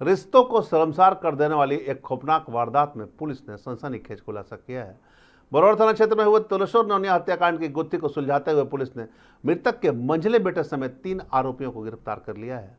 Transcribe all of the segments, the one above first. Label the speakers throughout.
Speaker 1: रिश्तों को शर्मसार कर देने वाली एक खौफनाक वारदात में पुलिस ने सनसनीखेज खुलासा किया है। बरौर थाना क्षेत्र में हुए तुलेश्वर नोनिया हत्याकांड की गुत्थी को सुलझाते हुए पुलिस ने मृतक के मंझले बेटे समेत 3 आरोपियों को गिरफ्तार कर लिया है।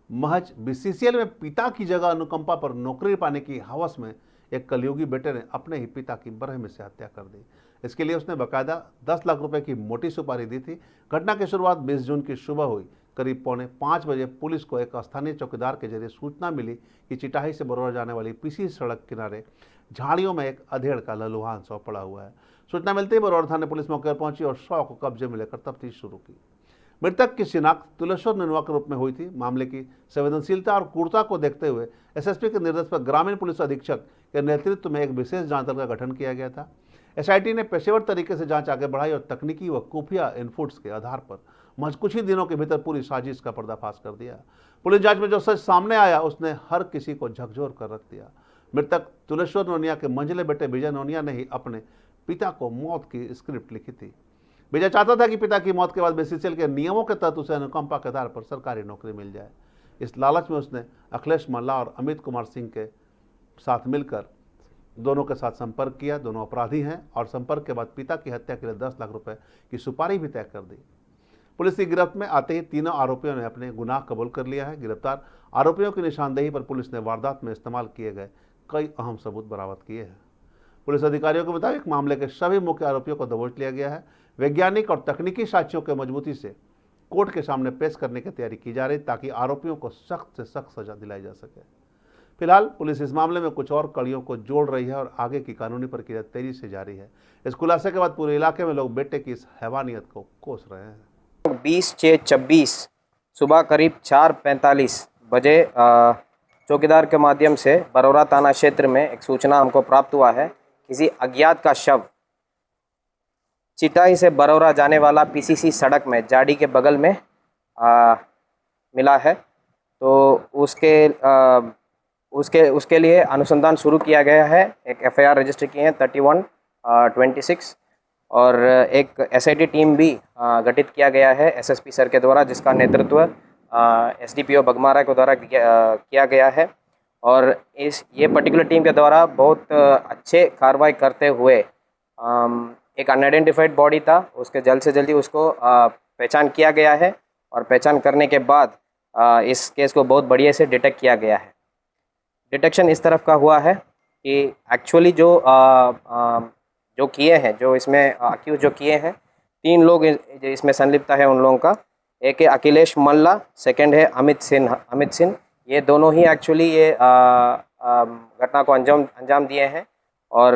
Speaker 1: महज बीसीसीएल में पिता की जगह अनुकंपा पर नौकरी पाने की हवस में एक कलयुगी बेटे ने अपने ही पिता की बरहमी से हत्या कर दी। इसके लिए उसने बाकायदा 10 लाख रुपए की मोटी सुपारी दी थी। घटना की शुरुआत 20 जून की सुबह हुई। करीब 4:45 बजे पुलिस को एक स्थानीय चौकीदार के जरिए सूचना मिली कि चिटाही से बरौर जाने वाली पीसी सड़क किनारे झाड़ियों में एक अधेड़ का ललुहान शव पड़ा हुआ है। सूचना मिलते ही बरौर थाने पुलिस मौके पर पहुंची और शव को कब्जे में लेकर तफ्तीश शुरू की। मृतक की शिनाख्त तुलेश्वर ननुआ के रूप में हुई थी। मामले की संवेदनशीलता और क्रूरता को देखते हुए एसएसपी के निर्देश पर ग्रामीण पुलिस अधीक्षक के नेतृत्व में एक विशेष जांच दल का गठन किया गया था। एसआईटी ने पेशेवर तरीके से जांच आगे बढ़ाई और तकनीकी व खुफिया इनपुट्स के आधार पर महज कुछ ही दिनों के भीतर पूरी साजिश का पर्दाफाश कर दिया। पुलिस जांच में जो सच सामने आया उसने हर किसी को झकझोर कर रख दिया। मृतक तुलेश्वर नोनिया के मंझले बेटे विजय नोनिया ने ही अपने पिता को मौत की स्क्रिप्ट लिखी थी। विजय चाहता था कि पिता की मौत के बाद बीसीसीएल के नियमों के तहत उसे अनुकंपा के आधार पर सरकारी नौकरी मिल जाए। इस लालच में उसने अखिलेश मल्ला और अमित कुमार सिंह के साथ मिलकर दोनों के साथ संपर्क किया। दोनों अपराधी हैं और संपर्क के बाद पिता की हत्या के लिए 10 लाख रुपए की सुपारी भी तय कर दी। पुलिस की गिरफ्त में आते ही तीनों आरोपियों ने अपने गुनाह कबूल कर लिया है। गिरफ्तार आरोपियों की निशानदेही पर पुलिस ने वारदात में इस्तेमाल किए गए कई अहम सबूत बरामद किए हैं। पुलिस अधिकारियों के मुताबिक मामले के सभी मुख्य आरोपियों को दबोच लिया गया है। वैज्ञानिक और तकनीकी साक्ष्यों के मजबूती से कोर्ट के सामने पेश करने की तैयारी की जा रही ताकि आरोपियों को सख्त से सख्त सजा दिलाई जा सके। फिलहाल पुलिस इस मामले में कुछ और कड़ियों को जोड़ रही है और आगे की कानूनी प्रक्रिया तेजी से जारी है। इस खुलासे के बाद पूरे इलाके में लोग बेटे की इस हैवानियत को कोस रहे हैं।
Speaker 2: 20/6/26 सुबह करीब 4:45 बजे चौकीदार के माध्यम से बरौरा थाना क्षेत्र में एक सूचना हमको प्राप्त हुआ है। किसी अज्ञात का शव चिटाई से बरौरा जाने वाला पीसीसी सड़क में जाड़ी के बगल में मिला है। तो उसके लिए अनुसंधान शुरू किया गया है। एक एफआईआर रजिस्टर किए हैं 31/26 और एक एसआईटी टीम भी गठित किया गया है एसएसपी सर के द्वारा, जिसका नेतृत्व एसडीपीओ बगमारा के द्वारा किया गया है। और ये पर्टिकुलर टीम के द्वारा बहुत अच्छे कार्रवाई करते हुए एक अनआइडेंटिफाइड बॉडी था, उसके जल्द से जल्दी उसको पहचान किया गया है और पहचान करने के बाद इस केस को बहुत बढ़िया से डिटेक्ट किया गया है। डिटेक्शन इस तरफ का हुआ है कि एक्चुअली जो किए हैं, जो इसमें अक्यूज जो किए हैं, 3 लोग इसमें संलिप्तता है उन लोगों का। एक है अखिलेश मल्ला, सेकंड है अमित सिंह। ये दोनों ही एक्चुअली ये घटना को अंजाम दिए हैं। और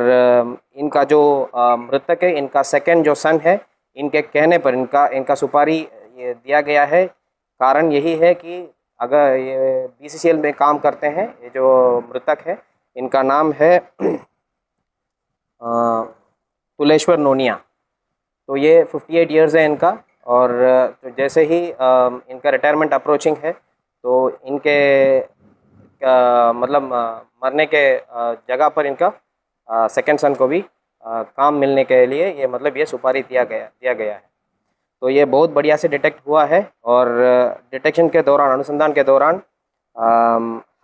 Speaker 2: इनका जो मृतक है, इनका सेकंड जो सन है, इनके कहने पर इनका सुपारी ये दिया गया है। कारण यही है कि अगर ये बीसीसीएल में काम करते हैं, ये जो मृतक है इनका नाम है तुलेश्वर नोनिया। तो ये 58 इयर्स है इनका। और तो जैसे ही इनका रिटायरमेंट अप्रोचिंग है तो इनके मतलब मरने के जगह पर इनका सेकंड सन को भी काम मिलने के लिए ये सुपारी दिया गया है। तो ये बहुत बढ़िया से डिटेक्ट हुआ है। और डिटेक्शन के दौरान, अनुसंधान के दौरान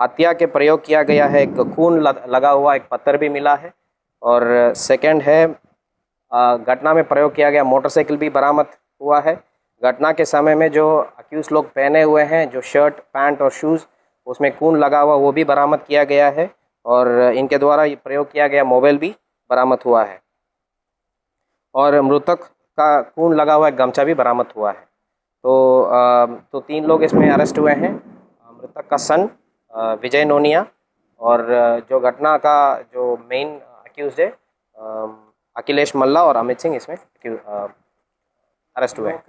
Speaker 2: हत्या के प्रयोग किया गया है। एक खून लगा हुआ एक पत्थर भी मिला है। और सेकंड है घटना में प्रयोग किया गया मोटरसाइकिल भी बरामद हुआ है। घटना के समय में जो अक्यूज लोग पहने हुए हैं, जो शर्ट, पैंट और शूज़, उसमें खून लगा हुआ वो भी बरामद किया गया है। और इनके द्वारा प्रयोग किया गया मोबाइल भी बरामद हुआ है। और मृतक का खून लगा हुआ एक गमछा भी बरामद हुआ है। तो 3 लोग इसमें अरेस्ट हुए हैं। मृतक का सन विजय नोनिया और जो घटना का जो मेन अक्यूज है अखिलेश मल्ला और अमित सिंह इसमें अरेस्ट हुए हैं।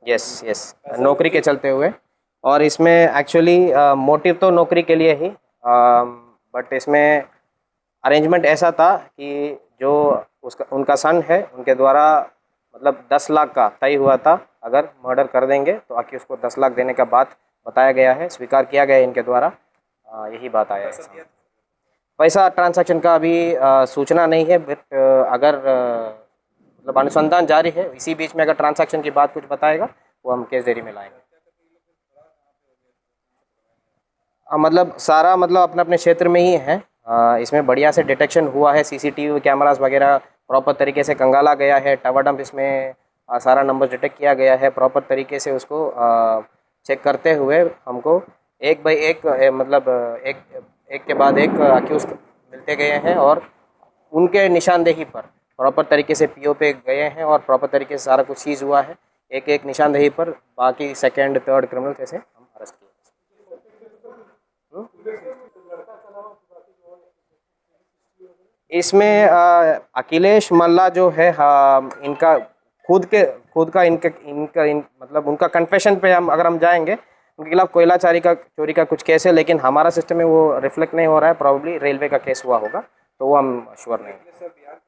Speaker 2: यस, नौकरी के चलते हुए। और इसमें एक्चुअली मोटिव तो नौकरी के लिए ही, बट इसमें अरेंजमेंट ऐसा था कि जो उनका सन है, उनके द्वारा 10 लाख का तय हुआ था। अगर मर्डर कर देंगे तो आखिर उसको 10 लाख देने का बात बताया गया है, स्वीकार किया गया है इनके द्वारा। यही बात आया है। पैसा ट्रांसैक्शन का अभी सूचना नहीं है, बट अगर अनुसंधान जारी है। इसी बीच में अगर ट्रांसैक्शन की बात कुछ बताएगा वो हम केस डायरी में लाएंगे। मतलब सारा मतलब अपने अपने क्षेत्र में ही है। इसमें बढ़िया से डिटेक्शन हुआ है, सीसीटीवी कैमरास वगैरह प्रॉपर तरीके से कंगाला गया है, टावर डंप इसमें सारा नंबर डिटेक्ट किया गया है। प्रॉपर तरीके से उसको चेक करते हुए हमको एक बाई एक मतलब एक के बाद एक अक्यूज मिलते गए हैं और उनके निशानदेही पर प्रॉपर तरीके से पीओ पे गए हैं और प्रॉपर तरीके से सारा कुछ सीज हुआ है। एक एक निशानदेही पर बाकी सेकंड थर्ड क्रिमिनल कैसे हम अरेस्ट किए। इसमें अखिलेश मल्ला जो है इनका खुद का मतलब उनका कन्फेशन पे हम अगर हम जाएंगे, उनके खिलाफ कोयला चोरी का कुछ केस है, लेकिन हमारा सिस्टम में वो रिफ्लेक्ट नहीं हो रहा है। प्रॉब्ली रेलवे का केस हुआ होगा, तो वो हम श्योर नहीं।